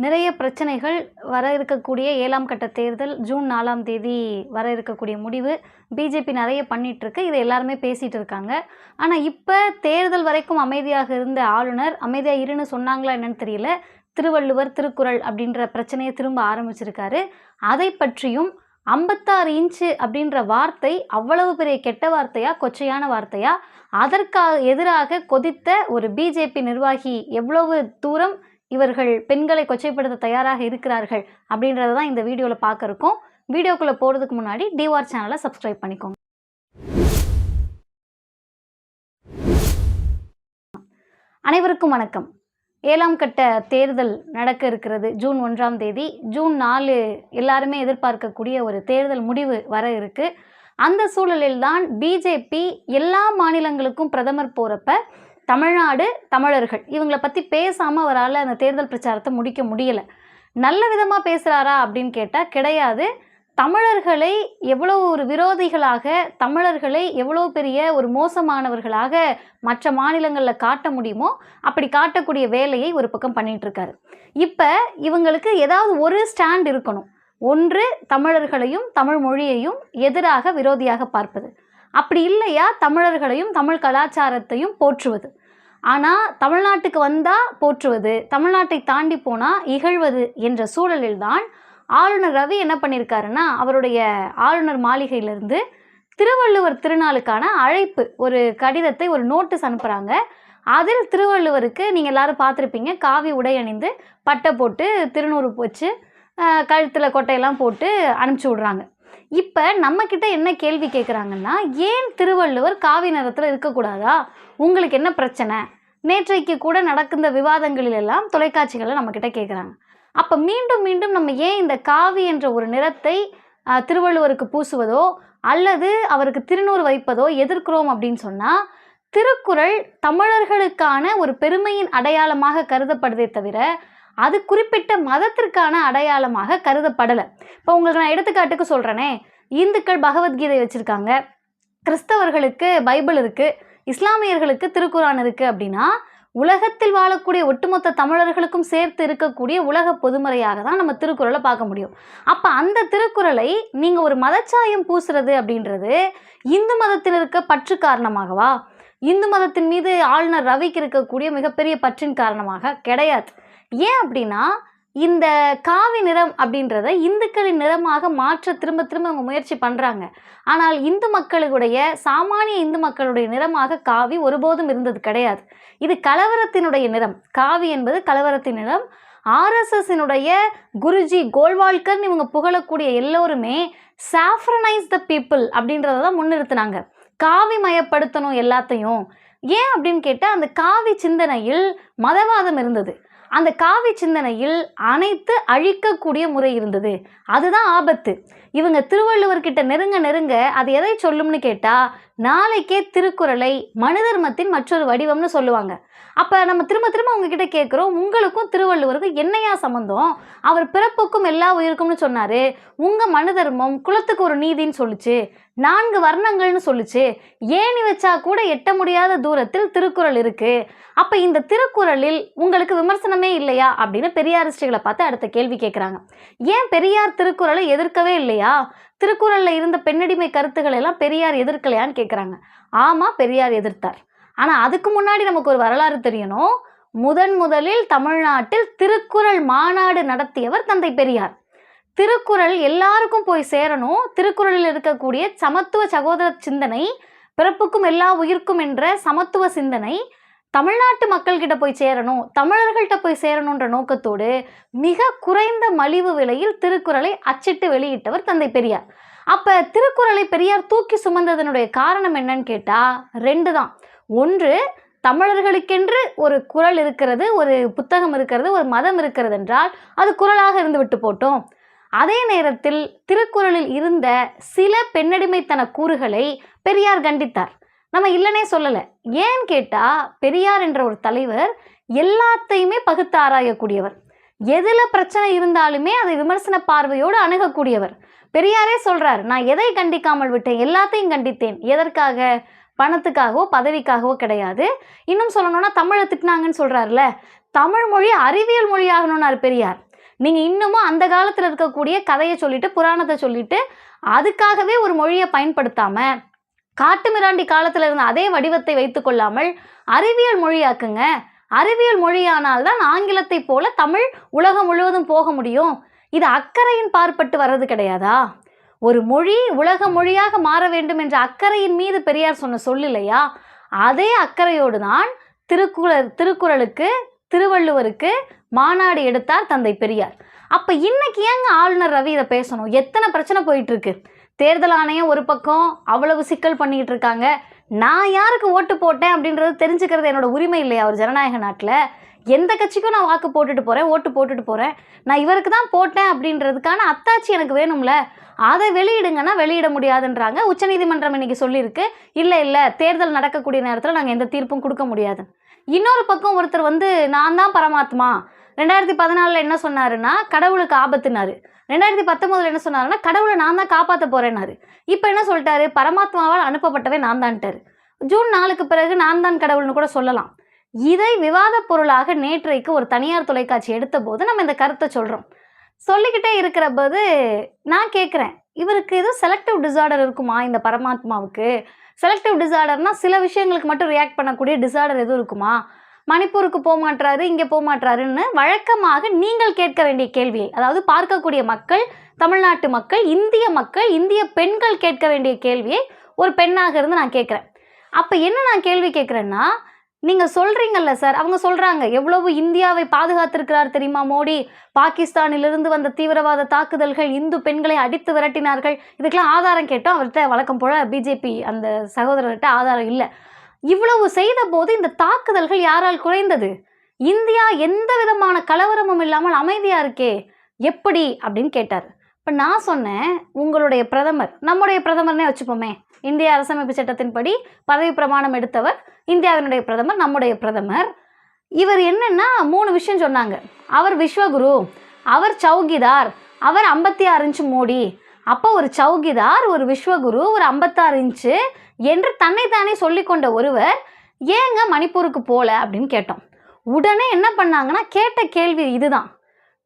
நிறைய பிரச்சனைகள் வர இருக்கக்கூடிய 7ஆம் கட்ட தேர்தல் ஜூன் 4ஆம் தேதி வர இருக்கக்கூடிய முடிவு. பிஜேபி நிறைய பண்ணிட்டுருக்கு. இதை எல்லாருமே பேசிட்டு இருக்காங்க. ஆனா, இப்ப தேர்தல் வரைக்கும் அமைதியாக இருந்த ஆளுநர், அமைதியா இருன்னு சொன்னாங்களா என்னன்னு தெரியல. திருவள்ளுவர், திருக்குறள் அப்படின்ற பிரச்சனைய திரும்ப ஆரம்பிச்சிருக்காரு. அதை பற்றியும் 56 இன்ச்சு அப்படின்ற வார்த்தை அவ்வளவு பெரிய கெட்ட வார்த்தையா, கொச்சையான வார்த்தையா, எதிராக கொதித்த ஒரு பிஜேபி நிர்வாகி எவ்வளவு தூரம் இவர்கள் பெண்களை கொச்சைப்படுத்த தயாராக இருக்கிறார்கள் அப்படின்றத தான் இந்த வீடியோவில் பார்க்க இருக்கோம். வீடியோக்குள்ளே போகிறதுக்கு முன்னாடி டிவார் சேனலை சப்ஸ்கிரைப் பண்ணிக்கோங்க. அனைவருக்கும் வணக்கம். 7ஆம் கட்ட தேர்தல் நடக்க இருக்கிறது ஜூன் 1ஆம் தேதி. ஜூன் 4 எல்லாருமே எதிர்பார்க்கக்கூடிய ஒரு தேர்தல் முடிவு வர இருக்கு. அந்த சூழலில் தான் பிஜேபி எல்லா மாநிலங்களுக்கும் பிரதமர் போகிறப்ப தமிழ்நாடு, தமிழர்கள் இவங்கள பற்றி பேசாமல் அவரால் அந்த தேர்தல் பிரச்சாரத்தை முடிக்க முடியலை. நல்ல விதமாக பேசுகிறாரா அப்படின்னு கேட்டால் கிடையாது. தமிழர்களை எவ்வளோ ஒரு விரோதிகளாக, தமிழர்களை எவ்வளோ பெரிய ஒரு மோசமானவர்களாக மற்ற மாநிலங்களில் காட்ட முடியுமோ அப்படி காட்டக்கூடிய வேலையை ஒரு பக்கம் பண்ணிகிட்ருக்காரு. இப்போ இவங்களுக்கு ஏதாவது ஒரு ஸ்டாண்ட் இருக்கணும். ஒன்று தமிழர்களையும் தமிழ் மொழியையும் எதிராக விரோதியாக பார்ப்பது, அப்படி இல்லையா தமிழர்களையும் தமிழ் கலாச்சாரத்தையும் போற்றுவது. ஆனால் தமிழ்நாட்டுக்கு வந்தால் போற்றுவது, தமிழ்நாட்டை தாண்டி போனால் இகழ்வது என்ற சூழலில்தான் ஆளுநர் ரவி என்ன பண்ணியிருக்காருன்னா, அவருடைய ஆளுநர் மாளிகையிலிருந்து திருவள்ளுவர் திருநாளுக்கான அழைப்பு ஒரு கடிதத்தை, ஒரு நோட்டீஸ் அனுப்புகிறாங்க. அதில் திருவள்ளுவருக்கு நீங்கள் எல்லாரும் பார்த்துருப்பீங்க, காவி உடை அணிந்து பட்டை போட்டு திருநூறு வச்சு கழுத்தில் கொட்டையெல்லாம் போட்டு அனுப்பிச்சி விட்றாங்க. இப்போ நம்மக்கிட்ட என்ன கேள்வி கேட்குறாங்கன்னா, ஏன் திருவள்ளுவர் காவி நிறத்தில் இருக்கக்கூடாதா, உங்களுக்கு என்ன பிரச்சனை? நேற்றைக்கு கூட நடக்கின்ற விவாதங்களிலெல்லாம் தொலைக்காட்சிகளை நம்மக்கிட்ட கேட்குறாங்க. அப்போ மீண்டும் மீண்டும் நம்ம ஏன் இந்த காவி என்ற ஒரு நிறத்தை திருவள்ளுவருக்கு பூசுவதோ அல்லது அவருக்கு திருநூறு வைப்பதோ எதிர்க்கிறோம் அப்படின்னு சொன்னால், திருக்குறள் தமிழர்களுக்கான ஒரு பெருமையின் அடையாளமாக கருதப்படுதே தவிர அது குறிப்பிட்ட மதத்திற்கான அடையாளமாக கருதப்படலை. இப்போ உங்களுக்கு நான் எடுத்துக்காட்டுக்கு சொல்கிறேனே, இந்துக்கள் பகவத்கீதை வச்சுருக்காங்க, கிறிஸ்தவர்களுக்கு பைபிள் இருக்குது, இஸ்லாமியர்களுக்கு திருக்குரான் இருக்குது. அப்படின்னா உலகத்தில் வாழக்கூடிய ஒட்டுமொத்த தமிழர்களுக்கும் சேர்த்து இருக்கக்கூடிய உலக பொதுமறையாக தான் நம்ம திருக்குறளை பார்க்க முடியும். அப்போ அந்த திருக்குறளை நீங்கள் ஒரு மதச்சாயம் பூசுறது அப்படின்றது இந்து மதத்தில் இருக்க பற்று காரணமாகவா, இந்து மதத்தின் மீது ஆளுநர் ரவிக்கு இருக்கக்கூடிய மிகப்பெரிய பற்றின் காரணமாக கிடையாது. ஏன் அப்படின்னா, இந்த காவி நிறம் அப்படின்றத இந்துக்களின் நிறமாக மாற்ற திரும்ப திரும்ப அவங்க முயற்சி பண்ணுறாங்க. ஆனால் இந்து மக்களுடைய, சாமானிய இந்து மக்களுடைய நிறமாக காவி ஒருபோதும் இருந்தது கிடையாது. இது கலவரத்தினுடைய நிறம். காவி என்பது கலவரத்தின் நிறம். ஆர்எஸ்எஸ்னுடைய குருஜி கோல்வால்கர்னு இவங்க புகழக்கூடிய எல்லோருமே சாஃப்ரனைஸ் த பீப்புள் அப்படின்றத தான் முன்னிறுத்தினாங்க. காவி மயப்படுத்தணும் எல்லாத்தையும். ஏன் அப்படின்னு கேட்டால், அந்த காவி சிந்தனையில் மதவாதம் இருந்தது. அந்த காவி சிந்தனையில் அனைத்து அழிக்கக்கூடிய முறை இருந்தது. அதுதான் ஆபத்து. இவங்க திருவள்ளுவர்கிட்ட நெருங்க நெருங்க அது எதை சொல்லும்னு கேட்டால், நாளைக்கே திருக்குறளை மனு தர்மத்தின் மற்றொரு வடிவம்னு சொல்லுவாங்க. அப்போ நம்ம திரும்ப திரும்ப அவங்கக்கிட்ட கேட்குறோம், உங்களுக்கும் திருவள்ளுவருக்கும் என்னையா சம்மந்தம்? அவர் பிறப்புக்கும் எல்லா உயிருக்கும்னு சொன்னார். உங்கள் மனு தர்மம் குலத்துக்கு ஒரு நீதின்னு சொல்லிச்சு, 4 வர்ணங்கள்னு சொல்லிச்சு, ஏணி வச்சா கூட எட்ட முடியாத தூரத்தில் திருக்குறள் இருக்குது. அப்போ இந்த திருக்குறளில் உங்களுக்கு விமர்சனமே இல்லையா அப்படின்னு பெரியாரிஸ்டுகளை பார்த்து அடுத்த கேள்வி கேட்குறாங்க. ஏன் பெரியார் திருக்குறளை எதிர்க்கவே இல்லையா? திருக்குறளில் இருந்த பெண்ணடிமை கருத்துக்களை எல்லாம் பெரியார் எதிர்க்கலையான்னு கேட்குறாங்க. ஆமாம், பெரியார் எதிர்த்தார். ஆனால் அதுக்கு முன்னாடி நமக்கு ஒரு வரலாறு தெரியணும். முதலில் தமிழ்நாட்டில் திருக்குறள் மாநாடு நடத்தியவர் தந்தை பெரியார். திருக்குறள் எல்லாருக்கும் போய் சேரணும், திருக்குறளில் இருக்கக்கூடிய சமத்துவ சகோதர சிந்தனை, பிறப்புக்கும் எல்லா உயிர்க்கும் என்ற சமத்துவ சிந்தனை தமிழ்நாட்டு மக்கள்கிட்ட போய் சேரணும், தமிழர்கள்ட்ட போய் சேரணுன்ற நோக்கத்தோடு மிக குறைந்த மலிவு விலையில் திருக்குறளை அச்சிட்டு வெளியிட்டவர் தந்தை பெரியார். அப்போ திருக்குறளை பெரியார் தூக்கி சுமந்ததனுடைய காரணம் என்னன்னு கேட்டால் 2 தான். ஒன்று, தமிழர்களுக்கென்று ஒரு குறள் இருக்கிறது, ஒரு புத்தகம் இருக்கிறது, ஒரு மதம் இருக்கிறது என்றால் அது குறளாக இருந்து விட்டு போட்டோம். அதே நேரத்தில் திருக்குறளில் இருந்த சில பெண்ணடிமைத்தன கூறுகளை பெரியார் கண்டித்தார். நம்ம இல்லைனே சொல்லலை. ஏன்னு கேட்டால், பெரியார் என்ற ஒரு தலைவர் எல்லாத்தையுமே பகுத்து ஆராயக்கூடியவர். எதில் பிரச்சனை இருந்தாலுமே அதை விமர்சன பார்வையோடு அணுகக்கூடியவர். பெரியாரே சொல்கிறார், நான் எதை கண்டிக்காமல் விட்டேன், எல்லாத்தையும் கண்டித்தேன். எதற்காக? பணத்துக்காகவோ பதவிக்காகவோ கிடையாது. இன்னும் சொல்லணும்னா தமிழை திட்டினாங்கன்னு சொல்கிறார்ல, தமிழ் மொழி அறிவியல் மொழியாகணும்னார் பெரியார். நீங்கள் இன்னமும் அந்த காலத்தில் இருக்கக்கூடிய கதையை சொல்லிட்டு புராணத்தை சொல்லிட்டு அதுக்காகவே ஒரு மொழியை பயன்படுத்தாமல் காட்டுமிராண்டி காலத்தில் இருந்த அதே வடிவத்தை வைத்துக்கொள்ளாமல் அறிவியல் மொழியாக்குங்க. அறிவியல் மொழியானால்தான் ஆங்கிலத்தை போல தமிழ் உலகம் முழுவதும் போக முடியும். இது அக்கறையின் பார்ப்பட்டு வர்றது கிடையாதா? ஒரு மொழி உலக மொழியாக மாற வேண்டும் என்ற அக்கறையின் மீது பெரியார் சொன்ன சொல்லில்லையா? அதே அக்கறையோடு தான் திருக்குறளுக்கு திருவள்ளுவருக்கு மாநாடு எடுத்தார் தந்தை பெரியார். அப்போ இன்னைக்கு ஏங்க ஆளுநர் ரவி இதை பேசணும்? எத்தனை பிரச்சனை போயிட்டு இருக்கு. தேர்தல் ஆணையம் ஒரு பக்கம் அவ்வளவு சிக்கல் பண்ணிக்கிட்டு இருக்காங்க. நான் யாருக்கு ஓட்டு போட்டேன் அப்படின்றது தெரிஞ்சுக்கிறது என்னோட உரிமை இல்லையா? ஒரு ஜனநாயக நாட்டில் எந்த கட்சிக்கும் நான் வாக்கு போட்டுட்டு போகிறேன், ஓட்டு போட்டுட்டு போகிறேன். நான் இவருக்கு தான் போட்டேன் அப்படின்றதுக்கான அத்தாட்சி எனக்கு வேணும்ல. அதை வெளியிடுங்கன்னா வெளியிட முடியாதுன்றாங்க. உச்சநீதிமன்றம் இன்னைக்கு சொல்லியிருக்கு, இல்லை தேர்தல் நடக்கக்கூடிய நேரத்தில் நாங்கள் எந்த தீர்ப்பும் கொடுக்க முடியாது. இன்னொரு பக்கம் ஒருத்தர் நான் தான் பரமாத்மா 2014 என்ன சொன்னாருன்னா கடவுளுக்கு ஆபத்துனாரு. 2019 என்ன சொன்னாருன்னா கடவுளை நான் தான் காப்பாற்ற போறேன்னாரு. இப்போ என்ன சொல்லிட்டாரு? பரமாத்மாவால் அனுப்பப்பட்டவே நான் தான்ட்டாரு. ஜூன் 4க்கு பிறகு நான் தான் கடவுள்னு கூட சொல்லலாம். இதை விவாத பொருளாக நேற்றைக்கு ஒரு தனியார் தொலைக்காட்சி எடுத்த போது நம்ம இந்த கருத்தை சொல்கிறோம். சொல்லிக்கிட்டே இருக்கிற போது நான் கேட்குறேன், இவருக்கு எதுவும் செலக்டிவ் டிசார்டர் இருக்குமா? இந்த பரமாத்மாவுக்கு செலக்டிவ் டிசார்டர்னா சில விஷயங்களுக்கு மட்டும் ரியாக்ட் பண்ணக்கூடிய டிசார்டர் எதுவும் இருக்குமா? மணிப்பூருக்கு போக மாட்டாரு, இங்கே போக மாட்டாருன்னு வழக்கமாக நீங்கள் கேட்க வேண்டிய கேள்வியை, அதாவது பார்க்கக்கூடிய மக்கள், தமிழ்நாட்டு மக்கள், இந்திய பெண்கள் கேட்க வேண்டிய கேள்வியை ஒரு பெண்ணாக இருந்து நான் கேட்குறேன். அப்போ என்ன நான் கேள்வி கேட்குறேன்னா, நீங்கள் சொல்கிறீங்கல்ல சார், அவங்க சொல்கிறாங்க எவ்வளவு இந்தியாவை பாதுகாத்திருக்கிறார் தெரியுமா மோடி? பாகிஸ்தானிலிருந்து வந்த தீவிரவாத தாக்குதல்கள் இந்து பெண்களை அடித்து விரட்டினார்கள். இதுக்கெல்லாம் ஆதாரம் கேட்டோம். அவர்கிட்ட வழக்கம் போல் பிஜேபி அந்த சகோதரர்கிட்ட ஆதாரம் இல்லை. இவ்வளவு செய்த போது இந்த தாக்குதல்கள் யாரால் குறைந்தது? இந்தியா எந்த விதமான கலவரமும் இல்லாமல் அமைதியா இருக்கே, எப்படி அப்படின்னு கேட்டார். இப்போ நான் சொன்னேன், உங்களுடைய பிரதமர், நம்முடைய பிரதமர்னே வச்சுப்போமே, இந்திய அரசமைப்பு சட்டத்தின்படி பதவி பிரமாணம் எடுத்தவர் இந்தியாவினுடைய பிரதமர், நம்முடைய பிரதமர். இவர் என்னன்னா 3 விஷயம் சொன்னாங்க. அவர் விஸ்வகுரு, அவர் சௌகிதார், அவர் 56 இன்ச்சு மோடி. அப்போ ஒரு சௌகிதார், ஒரு விஸ்வகுரு, ஒரு 56 இன்ச்சு என்று தன்னைத்தானே சொல்லிக்கொண்ட ஒருவர் ஏங்க மணிப்பூருக்கு போகல அப்படின்னு கேட்டோம். உடனே என்ன பண்ணாங்கன்னா, கேட்ட கேள்வி இதுதான்.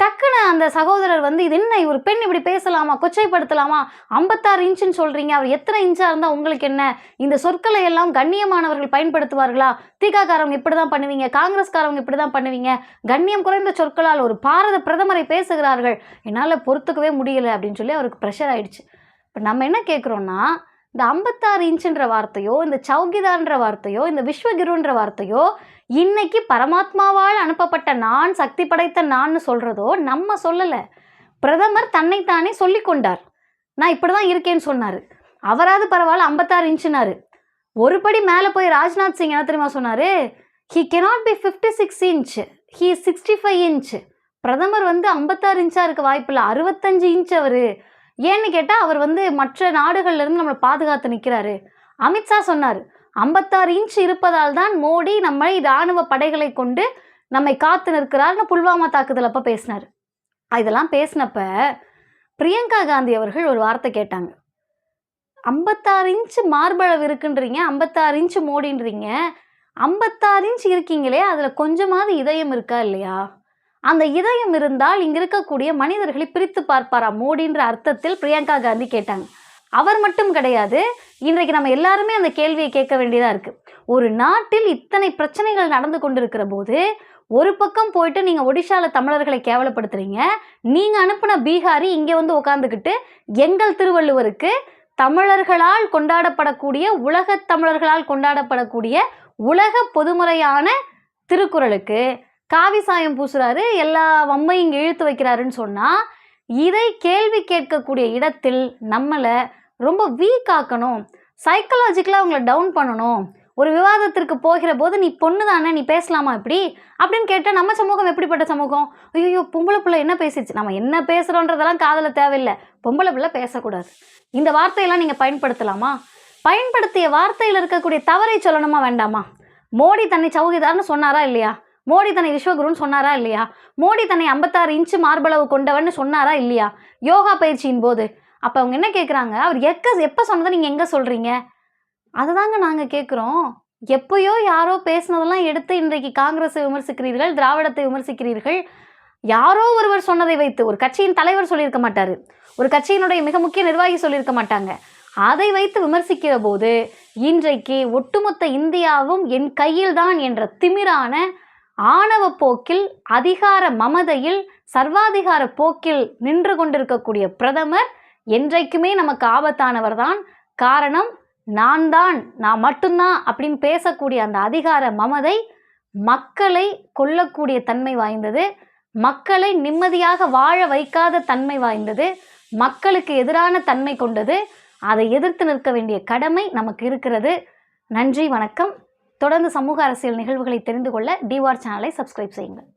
டக்குன்னு அந்த சகோதரர் இது என்ன, ஒரு பெண் இப்படி பேசலாமா, கொச்சைப்படுத்தலாமா, 56 இன்ச்சுன்னு சொல்கிறீங்க, அவர் எத்தனை இன்ச்சாக இருந்தால் உங்களுக்கு என்ன? இந்த சொற்களை எல்லாம் கண்ணியமானவர்கள் பயன்படுத்துவார்களா? திகாக்காரவங்க இப்படி தான் பண்ணுவீங்க, காங்கிரஸ்காரவங்க இப்படி தான் பண்ணுவீங்க, கண்ணியம் குறைந்த சொற்களால் ஒரு பாரத பிரதமரை பேசுகிறார்கள், என்னால் பொறுத்துக்கவே முடியலை அப்படின்னு சொல்லி அவருக்கு ப்ரெஷர் ஆயிடுச்சு. இப்போ நம்ம என்ன கேட்குறோன்னா, இந்த 56 இன்ச்சுன்ற வார்த்தையோ, இந்த சௌகிதார்ன்ற வார்த்தையோ, இந்த விஸ்வகுருன்ற வார்த்தையோ, இன்னைக்கு பரமாத்மாவால் அனுப்பப்பட்ட நான், சக்தி படைத்த நான் சொல்கிறதோ நம்ம சொல்லலை. பிரதமர் தன்னைத்தானே சொல்லி கொண்டார். நான் இப்படி தான் இருக்கேன்னு சொன்னார். அவராது பரவாயில்ல 56 இன்ச்சுனாரு. ஒரு படி மேலே போய் ராஜ்நாத் சிங் என்ன தெரியுமா சொன்னார்? He cannot be 56 inch, he 65 inch. பிரதமர் 56 இன்ச்சாக இருக்க வாய்ப்பில்லை, 65 இன்ச் அவர். ஏன்னு கேட்டால் அவர் மற்ற நாடுகள்லேருந்து நம்மளை பாதுகாத்து நிற்கிறாரு. அமித்ஷா சொன்னார், 56 இன்ச் இருப்பதால் தான் மோடி நம்மை இராணுவ படைகளை கொண்டு நம்மை காத்து நிற்கிறார்னு புல்வாமா தாக்குதல் அப்போ பேசினார். இதெல்லாம் பேசினப்ப பிரியங்கா காந்தி அவர்கள் ஒரு வார்த்தை கேட்டாங்க. 56 இன்ச்சு மார்பளவு இருக்குன்றீங்க, 56 இன்ச்சு மோடின்றீங்க, 56 இன்ச் இருக்கீங்களே, அதில் கொஞ்சமாவது இதயம் இருக்கா இல்லையா? அந்த இதயம் இருந்தால் இங்கே இருக்கக்கூடிய மனிதர்களை பிரித்து பார்ப்பாரா மோடின்ற அர்த்தத்தில் பிரியங்கா காந்தி கேட்டாங்க. அவர் மட்டும் கிடையாது, இன்றைக்கு நம்ம எல்லாருமே அந்த கேள்வியை கேட்க வேண்டியதாக இருக்குது. ஒரு நாட்டில் இத்தனை பிரச்சனைகள் நடந்து கொண்டிருக்கிற போது ஒரு பக்கம் போயிட்டு நீங்கள் ஒடிஷாவில் தமிழர்களை கேவலப்படுத்துறீங்க, நீங்கள் அனுப்பின பீகாரி இங்கே உட்காந்துக்கிட்டு எங்கள் திருவள்ளுவருக்கு, தமிழர்களால் கொண்டாடப்படக்கூடிய, உலகத் தமிழர்களால் கொண்டாடப்படக்கூடிய உலக பொதுமுறையான திருக்குறளுக்கு காவி சாயம் பூசுறாரு, எல்லா வம்மையும் இங்கே இழுத்து வைக்கிறாருன்னு சொன்னால், இதை கேள்வி கேட்கக்கூடிய இடத்தில் நம்மளை ரொம்ப வீக் ஆக்கணும், சைக்கலாஜிக்கலாக அவங்கள டவுன் பண்ணணும். ஒரு விவாதத்திற்கு போகிற போது நீ பொண்ணு தானே, நீ பேசலாமா இப்படி அப்படின்னு கேட்டால் நம்ம சமூகம் எப்படிப்பட்ட சமூகம்? ஐயோ பொம்பளை பிள்ளை என்ன பேசிடுச்சு, நம்ம என்ன பேசுகிறோன்றதெல்லாம் காதில் தேவையில்லை, பொம்பளை பிள்ளை பேசக்கூடாது, இந்த வார்த்தையெல்லாம் நீங்கள் பயன்படுத்தலாமா? பயன்படுத்திய வார்த்தையில் இருக்கக்கூடிய தவறை சொல்லணுமா வேண்டாமா? மோடி தன்னை சௌகிதார்னு சொன்னாரா இல்லையா? மோடி தன்னை விஸ்வகுருன்னு சொன்னாரா இல்லையா? மோடி தன்னை 56 இன்ச்சு மார்பளவு கொண்டவன்னு சொன்னாரா இல்லையா யோகா பயிற்சியின் போது? அப்போ அவங்க என்ன கேட்குறாங்க, அவர் எப்போ சொன்னதை நீங்கள் எங்கே சொல்கிறீங்க? அதுதாங்க நாங்கள் கேட்குறோம். எப்போயோ யாரோ பேசினதெல்லாம் எடுத்து இன்றைக்கு காங்கிரஸை விமர்சிக்கிறீர்கள், திராவிடத்தை விமர்சிக்கிறீர்கள். யாரோ ஒருவர் சொன்னதை வைத்து, ஒரு கட்சியின் தலைவர் சொல்லியிருக்க மாட்டார், ஒரு கட்சியினுடைய மிக முக்கிய நிர்வாகி சொல்லியிருக்க மாட்டாங்க, அதை வைத்து விமர்சிக்கிற போது இன்றைக்கு ஒட்டுமொத்த இந்தியாவும் என் கையில்தான் என்ற திமிரான ஆணவ போக்கில், அதிகார மமதையில், சர்வாதிகார போக்கில் நின்று கொண்டிருக்கக்கூடிய பிரதமர் என்றைக்குமே நமக்கு ஆபத்தானவர் தான். காரணம், நான் மட்டும்தான் அப்படின்னு பேசக்கூடிய அந்த அதிகார மமதை மக்களை கொல்லக்கூடிய தன்மை வாய்ந்தது, மக்களை நிம்மதியாக வாழ வைக்காத தன்மை வாய்ந்தது, மக்களுக்கு எதிரான தன்மை கொண்டது. அதை எதிர்த்து நிற்க வேண்டிய கடமை நமக்கு இருக்கிறது. நன்றி, வணக்கம். தொடர்ந்து சமூக அரசியல் நிகழ்வுகளை தெரிந்து கொள்ள டிவார் சேனலை சப்ஸ்கிரைப் செய்யுங்கள்.